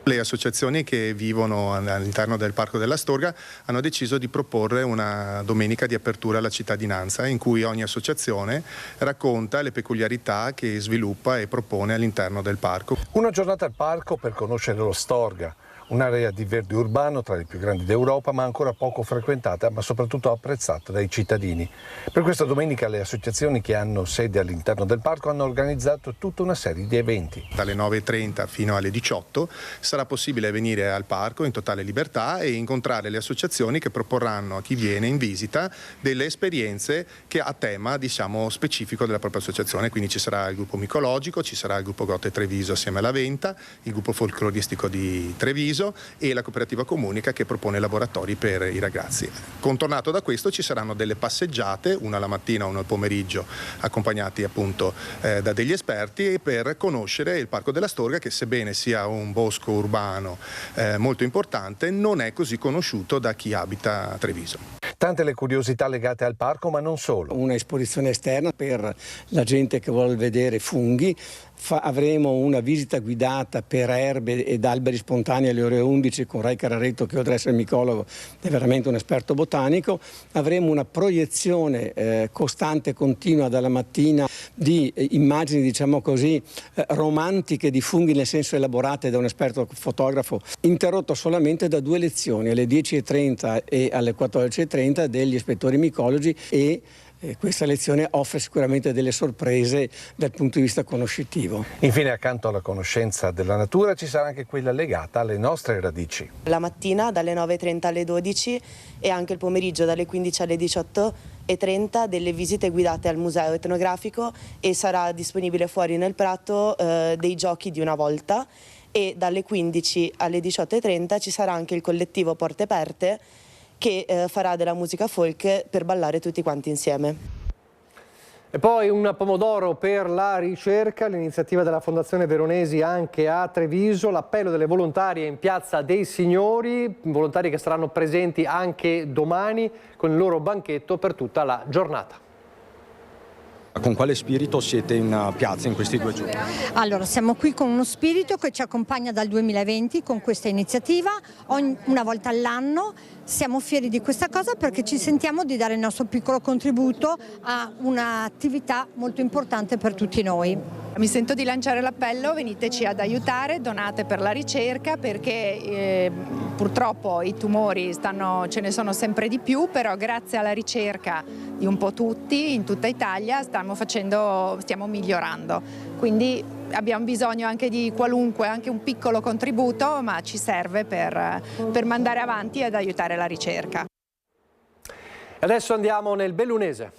Speaker 14: Le associazioni che vivono all'interno del Parco della Storga hanno deciso di proporre una domenica di apertura alla cittadinanza, in cui ogni associazione racconta le peculiarità che sviluppa e propone all'interno del parco.
Speaker 9: Una giornata al parco per conoscere lo Storga, un'area di verde urbano tra le più grandi d'Europa, ma ancora poco frequentata, ma soprattutto apprezzata dai cittadini. Per questa domenica le associazioni che hanno sede all'interno del parco hanno organizzato tutta una serie di eventi.
Speaker 14: Dalle 9:30 fino alle 18 sarà possibile venire al parco in totale libertà e incontrare le associazioni che proporranno a chi viene in visita delle esperienze che a tema, diciamo, specifico della propria associazione. Quindi ci sarà il gruppo micologico, ci sarà il gruppo Gote Treviso assieme alla Venta, il gruppo folcloristico di Treviso e la cooperativa Comunica, che propone laboratori per i ragazzi. Contornato da questo ci saranno delle passeggiate, una la mattina, una al pomeriggio, accompagnati appunto da degli esperti, per conoscere il Parco della Storga, che sebbene sia un bosco urbano molto importante, non è così conosciuto da chi abita a Treviso.
Speaker 9: Tante le curiosità legate al parco, ma non solo.
Speaker 15: Una esposizione esterna per la gente che vuole vedere funghi. Avremo una visita guidata per erbe ed alberi spontanei alle ore 11 con Rai Cararetto, che oltre ad essere micologo è veramente un esperto botanico. Avremo una proiezione costante e continua dalla mattina di immagini, diciamo così, romantiche di funghi, nel senso elaborate da un esperto fotografo, interrotto solamente da 2 lezioni alle 10:30 e alle 14:30 degli ispettori micologi, e questa lezione offre sicuramente delle sorprese dal punto di vista conoscitivo.
Speaker 9: Infine, accanto alla conoscenza della natura ci sarà anche quella legata alle nostre radici.
Speaker 17: La mattina dalle 9:30 alle 12 e anche il pomeriggio dalle 15 alle 18:30 delle visite guidate al museo etnografico, e sarà disponibile fuori nel prato dei giochi di una volta, e dalle 15 alle 18:30 ci sarà anche il collettivo Porte Aperte, che farà della musica folk per ballare tutti quanti insieme.
Speaker 1: E poi un pomodoro per la ricerca, l'iniziativa della Fondazione Veronesi anche a Treviso, l'appello delle volontarie in Piazza dei Signori, volontari che saranno presenti anche domani con il loro banchetto per tutta la giornata.
Speaker 16: Con quale spirito siete in piazza in questi 2 giorni?
Speaker 18: Allora, siamo qui con uno spirito che ci accompagna dal 2020 con questa iniziativa, una volta all'anno. Siamo fieri di questa cosa perché ci sentiamo di dare il nostro piccolo contributo a un'attività molto importante per tutti noi.
Speaker 19: Mi sento di lanciare l'appello: veniteci ad aiutare, donate per la ricerca, perché purtroppo i tumori ce ne sono sempre di più, però grazie alla ricerca di un po' tutti in tutta Italia stiamo migliorando. Quindi abbiamo bisogno anche di qualunque, anche un piccolo contributo, ma ci serve per mandare avanti ed aiutare la ricerca.
Speaker 1: Adesso andiamo nel Bellunese.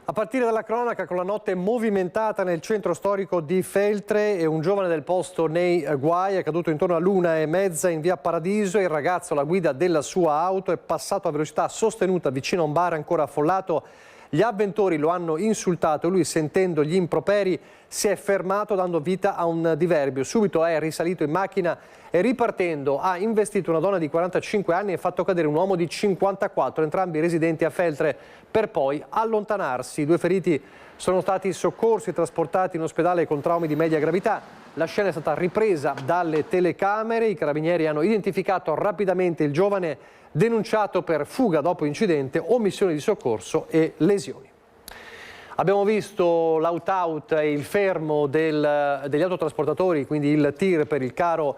Speaker 1: A partire dalla cronaca, con la notte movimentata nel centro storico di Feltre, e un giovane del posto nei guai, è caduto intorno all'1:30 in via Paradiso. Il ragazzo alla guida della sua auto è passato a velocità sostenuta vicino a un bar ancora affollato. Gli avventori lo hanno insultato e lui, sentendo gli improperi, si è fermato dando vita a un diverbio. Subito è risalito in macchina e ripartendo ha investito una donna di 45 anni e fatto cadere un uomo di 54, entrambi residenti a Feltre, per poi allontanarsi. I 2 feriti sono stati soccorsi e trasportati in ospedale con traumi di media gravità. La scena è stata ripresa dalle telecamere. I carabinieri hanno identificato rapidamente il giovane, denunciato per fuga dopo incidente, omissione di soccorso e lesioni. Abbiamo visto l'out-out e il fermo degli autotrasportatori, quindi il tir per il caro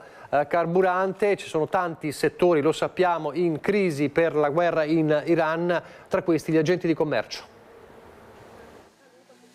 Speaker 1: carburante. Ci sono tanti settori, lo sappiamo, in crisi per la guerra in Iran, tra questi gli agenti di commercio.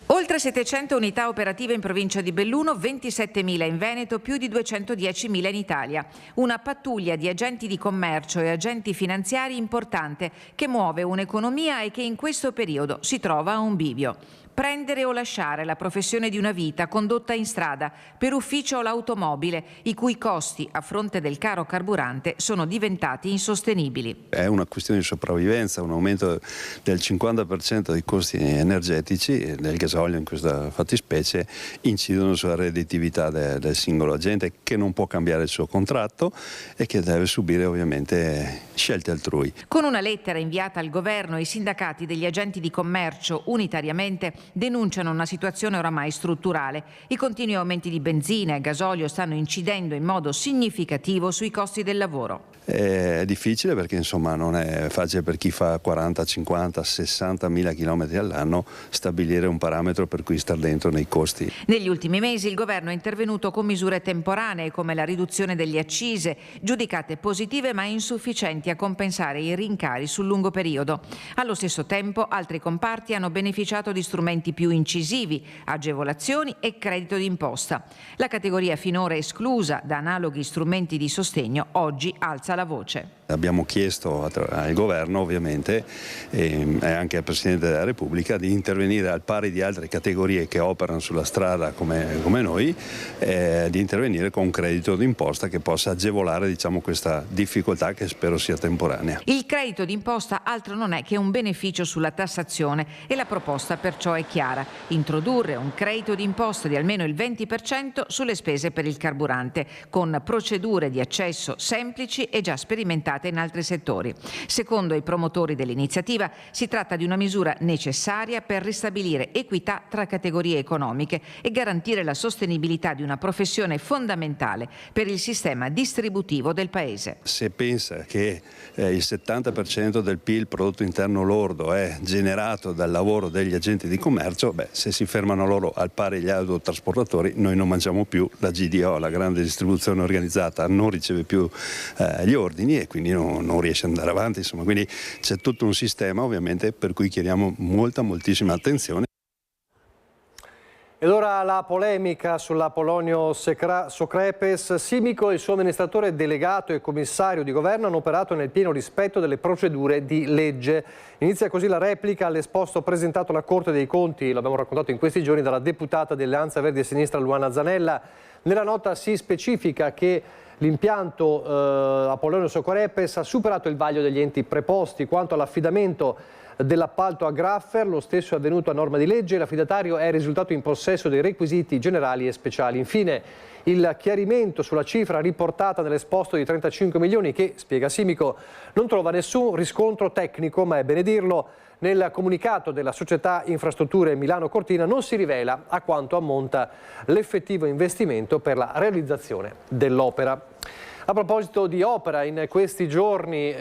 Speaker 2: Oltre 700 unità operative in provincia di Belluno, 27.000 in Veneto, più di 210.000 in Italia. Una pattuglia di agenti di commercio e agenti finanziari importante che muove un'economia e che in questo periodo si trova a un bivio. Prendere o lasciare la professione di una vita condotta in strada, per ufficio o l'automobile, i cui costi a fronte del caro carburante sono diventati insostenibili.
Speaker 4: È una questione di sopravvivenza, un aumento del 50% dei costi energetici, del gasolio in questa fattispecie, incidono sulla redditività del singolo agente, che non può cambiare il suo contratto e che deve subire ovviamente scelte altrui.
Speaker 2: Con una lettera inviata al governo, i sindacati degli agenti di commercio unitariamente denunciano una situazione oramai strutturale. I continui aumenti di benzina e gasolio stanno incidendo in modo significativo sui costi del lavoro.
Speaker 4: È difficile perché insomma non è facile per chi fa 40, 50, 60 mila chilometri all'anno stabilire un parametro per cui star dentro nei costi.
Speaker 2: Negli ultimi mesi il governo è intervenuto con misure temporanee come la riduzione delle accise, giudicate positive ma insufficienti a compensare i rincari sul lungo periodo. Allo stesso tempo altri comparti hanno beneficiato di strumenti più incisivi, agevolazioni e credito d'imposta. La categoria finora esclusa da analoghi strumenti di sostegno oggi alza la voce.
Speaker 4: Abbiamo chiesto al governo ovviamente e anche al Presidente della Repubblica di intervenire al pari di altre categorie che operano sulla strada come noi, di intervenire con un credito d'imposta che possa agevolare questa difficoltà che spero sia temporanea.
Speaker 2: Il credito d'imposta altro non è che un beneficio sulla tassazione e la proposta perciò è chiara: introdurre un credito d'imposta di almeno il 20% sulle spese per il carburante, con procedure di accesso semplici e già sperimentate in altri settori. Secondo i promotori dell'iniziativa si tratta di una misura necessaria per ristabilire equità tra categorie economiche e garantire la sostenibilità di una professione fondamentale per il sistema distributivo del Paese.
Speaker 4: Se pensa che il 70% del PIL, prodotto interno lordo, è generato dal lavoro degli agenti di commercio, se si fermano loro al pari gli autotrasportatori, noi non mangiamo più. La GDO, la grande distribuzione organizzata, non riceve più gli ordini e quindi non riesce ad andare avanti, quindi c'è tutto un sistema ovviamente per cui chiediamo moltissima attenzione.
Speaker 1: Ed ora la polemica sulla Polonio Socrepes. Simico e il suo amministratore delegato e commissario di governo hanno operato nel pieno rispetto delle procedure di legge. Inizia così la replica all'esposto presentato alla Corte dei Conti, l'abbiamo raccontato in questi giorni, dalla deputata dell'Alleanza Verdi e Sinistra Luana Zanella. Nella nota si specifica che l'impianto Polonio Socrepes ha superato il vaglio degli enti preposti. Quanto all'affidamento dell'appalto a Graffer, lo stesso è avvenuto a norma di legge, l'affidatario è risultato in possesso dei requisiti generali e speciali. Infine il chiarimento sulla cifra riportata nell'esposto di 35 milioni che, spiega Simico, non trova nessun riscontro tecnico, ma è bene dirlo, nel comunicato della società Infrastrutture Milano Cortina non si rivela a quanto ammonta l'effettivo investimento per la realizzazione dell'opera. A proposito di opera, in questi giorni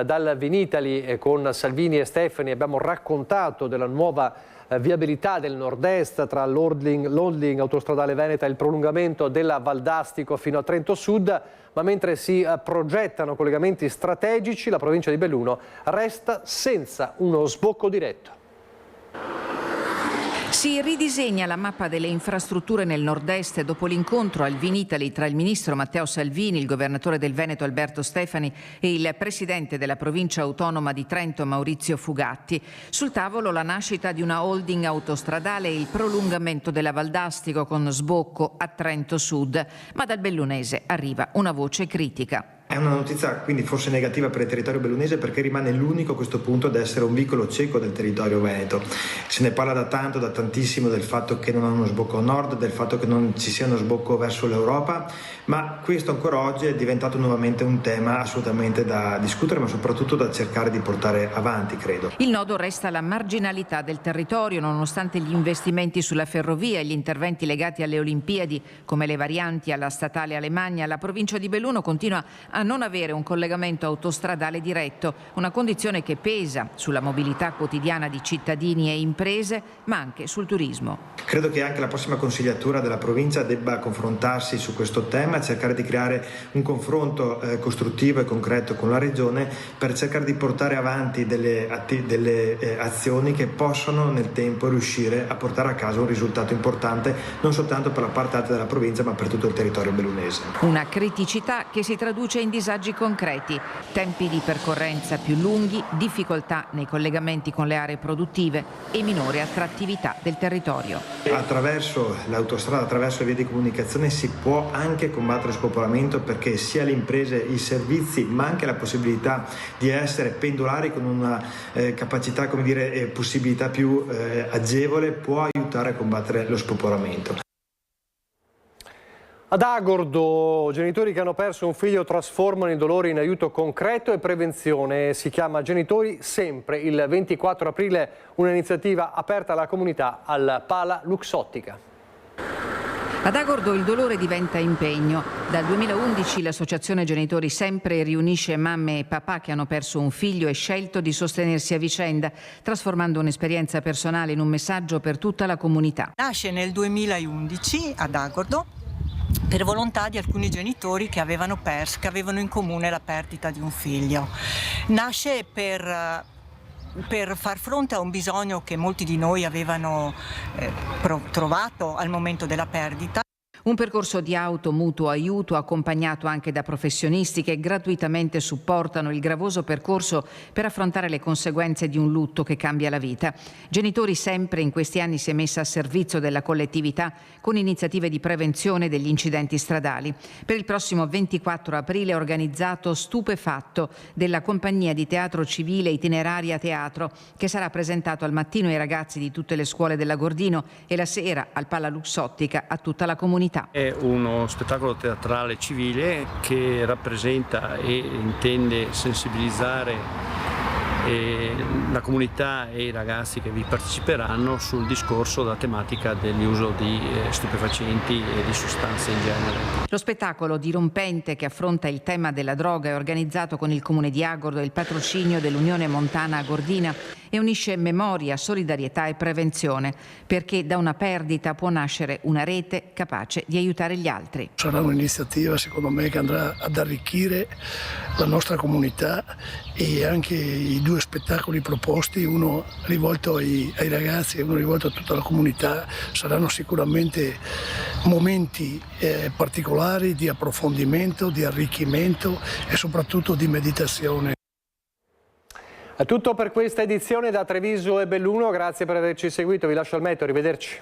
Speaker 1: dal Vinitaly con Salvini e Stefani abbiamo raccontato della nuova viabilità del nord-est tra l'holding autostradale veneta e il prolungamento della Valdastico fino a Trento Sud, ma mentre si progettano collegamenti strategici la provincia di Belluno resta senza uno sbocco diretto.
Speaker 2: Si ridisegna la mappa delle infrastrutture nel nord-est dopo l'incontro al Vinitaly tra il ministro Matteo Salvini, il governatore del Veneto Alberto Stefani e il presidente della provincia autonoma di Trento Maurizio Fugatti. Sul tavolo la nascita di una holding autostradale e il prolungamento della Valdastico con sbocco a Trento Sud, ma dal bellunese arriva una voce critica.
Speaker 5: È una notizia quindi forse negativa per il territorio bellunese, perché rimane l'unico a questo punto ad essere un vicolo cieco del territorio veneto. Se ne parla da tantissimo del fatto che non hanno uno sbocco a nord, del fatto che non ci sia uno sbocco verso l'Europa, ma questo ancora oggi è diventato nuovamente un tema assolutamente da discutere, ma soprattutto da cercare di portare avanti, credo.
Speaker 2: Il nodo resta la marginalità del territorio, nonostante gli investimenti sulla ferrovia e gli interventi legati alle Olimpiadi, come le varianti alla statale Alemagna. La provincia di Belluno continua a non avere un collegamento autostradale diretto, una condizione che pesa sulla mobilità quotidiana di cittadini e imprese, ma anche sul turismo.
Speaker 5: Credo che anche la prossima consigliatura della provincia debba confrontarsi su questo tema, cercare di creare un confronto costruttivo e concreto con la regione per cercare di portare avanti delle azioni che possono nel tempo riuscire a portare a casa un risultato importante, non soltanto per la parte alta della provincia, ma per tutto il territorio bellunese.
Speaker 2: Una criticità che si traduce in disagi concreti, tempi di percorrenza più lunghi, difficoltà nei collegamenti con le aree produttive e minore attrattività del territorio.
Speaker 5: Attraverso l'autostrada, attraverso le vie di comunicazione si può anche combattere lo spopolamento, perché sia le imprese, i servizi, ma anche la possibilità di essere pendolari con una capacità, possibilità più agevole, può aiutare a combattere lo spopolamento.
Speaker 1: Ad Agordo, genitori che hanno perso un figlio trasformano il dolore in aiuto concreto e prevenzione. Si chiama Genitori Sempre. Il 24 aprile un'iniziativa aperta alla comunità al Pala Luxottica.
Speaker 2: Ad Agordo il dolore diventa impegno. Dal 2011 l'associazione Genitori Sempre riunisce mamme e papà che hanno perso un figlio e scelto di sostenersi a vicenda, trasformando un'esperienza personale in un messaggio per tutta la comunità.
Speaker 6: Nasce nel 2011 ad Agordo per volontà di alcuni genitori che avevano in comune la perdita di un figlio. Nasce per far fronte a un bisogno che molti di noi avevano trovato al momento della perdita.
Speaker 2: Un percorso di mutuo aiuto accompagnato anche da professionisti che gratuitamente supportano il gravoso percorso per affrontare le conseguenze di un lutto che cambia la vita. Genitori Sempre in questi anni si è messa a servizio della collettività con iniziative di prevenzione degli incidenti stradali. Per il prossimo 24 aprile è organizzato Stupefatto della compagnia di teatro civile Itineraria Teatro, che sarà presentato al mattino ai ragazzi di tutte le scuole dell'Agordino e la sera al Pala Luxottica a tutta la comunità.
Speaker 12: È uno spettacolo teatrale civile che rappresenta e intende sensibilizzare la comunità e i ragazzi che vi parteciperanno sul discorso della tematica dell'uso di stupefacenti e di sostanze in genere.
Speaker 2: Lo spettacolo dirompente che affronta il tema della droga è organizzato con il Comune di Agordo e il patrocinio dell'Unione Montana Agordina e unisce memoria, solidarietà e prevenzione, perché da una perdita può nascere una rete capace di aiutare gli altri.
Speaker 26: Sarà un'iniziativa secondo me che andrà ad arricchire la nostra comunità, e anche i due spettacoli proposti, uno rivolto ai ragazzi e uno rivolto a tutta la comunità, saranno sicuramente momenti particolari di approfondimento, di arricchimento e soprattutto di meditazione.
Speaker 1: È tutto per questa edizione da Treviso e Belluno, grazie per averci seguito, vi lascio al meteo, arrivederci.